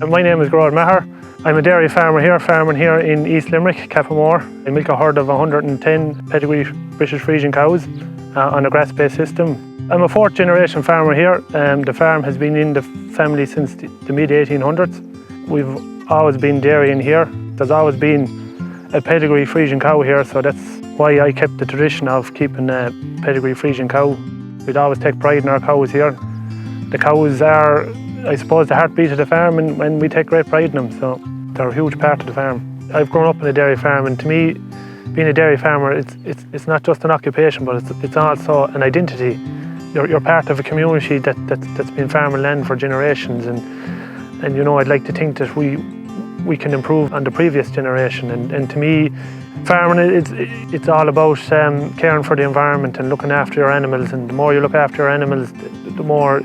My name is Gearoid Maher. I'm a dairy farmer here, farming here in East Limerick, Moor. I milk a herd of 110 pedigree British Friesian cows on a grass-based system. I'm a fourth generation farmer here. The farm has been in the family since the mid-1800s. We've always been dairying here. There's always been a pedigree Friesian cow here, so that's why I kept the tradition of keeping a pedigree Friesian cow. We'd always take pride in our cows here. The cows are, I suppose, the heartbeat of the farm, and we take great pride in them, so they're a huge part of the farm. I've grown up in a dairy farm, and to me, being a dairy farmer, it's not just an occupation, but it's also an identity. You're part of a community that's been farming land for generations, and you know, I'd like to think that we can improve on the previous generation. And to me, farming, it's all about caring for the environment and looking after your animals. And the more you look after your animals, the more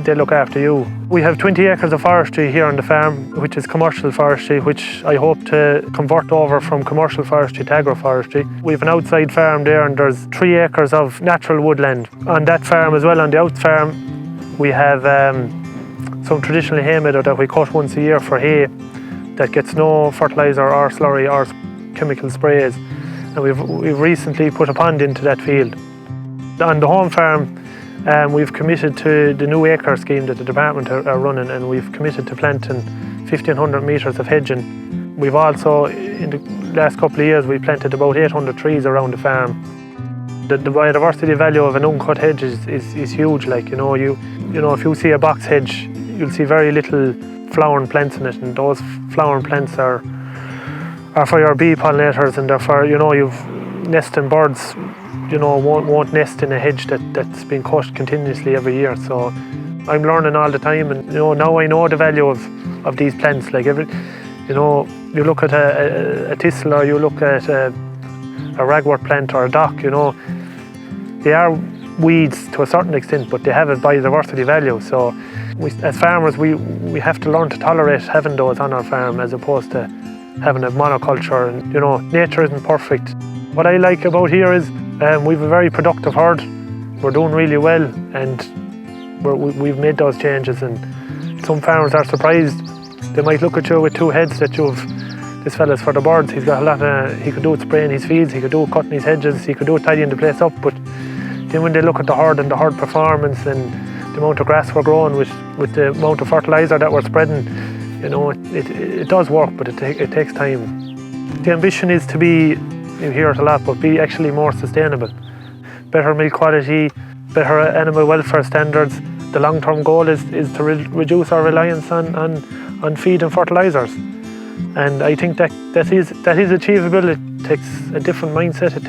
they look after you. We have 20 acres of forestry here on the farm, which is commercial forestry, which I hope to convert over from commercial forestry to agroforestry. We have an outside farm there, and there's 3 acres of natural woodland. On that farm as well, on the out farm, we have some traditional hay meadow that we cut once a year for hay that gets no fertiliser or slurry or chemical sprays. And we've recently put a pond into that field. On the home farm, we've committed to the new acre scheme that the department are running, and we've committed to planting 1,500 metres of hedging. We've also, in the last couple of years, we planted about 800 trees around the farm. The biodiversity value of an uncut hedge is huge. Like, you know, if you see a box hedge, you'll see very little flowering plants in it, and those flowering plants are for your bee pollinators, and they're for, you know, you've nesting birds, you know, won't nest in a hedge that's been cut continuously every year. So I'm learning all the time, and you know, now I know the value of these plants. Like you know, you look at a thistle, or you look at a ragwort plant or a dock, you know, they are weeds to a certain extent, but they have a biodiversity value. So as farmers, we have to learn to tolerate having those on our farm, as opposed to having a monoculture. And you know, nature isn't perfect. What I like about here is we've a very productive herd. We're doing really well, and we've made those changes. And some farmers are surprised. They might look at you with 2 heads that this fella's for the birds. He's got a lot he could do it spraying his feeds, he could do it cutting his hedges, he could do it tidying the place up. But then when they look at the herd and the herd performance and the amount of grass we're growing with the amount of fertiliser that we're spreading, you know, it does work, but it takes time. The ambition is to be, you hear it a lot, but be actually more sustainable. Better milk quality, better animal welfare standards. The long-term goal is to reduce our reliance on feed and fertilisers. And I think that is achievable. It takes a different mindset. It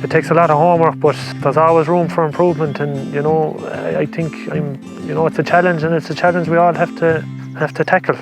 takes a lot of homework, but there's always room for improvement. And you know, I think you know, it's a challenge, and it's a challenge we all have to tackle.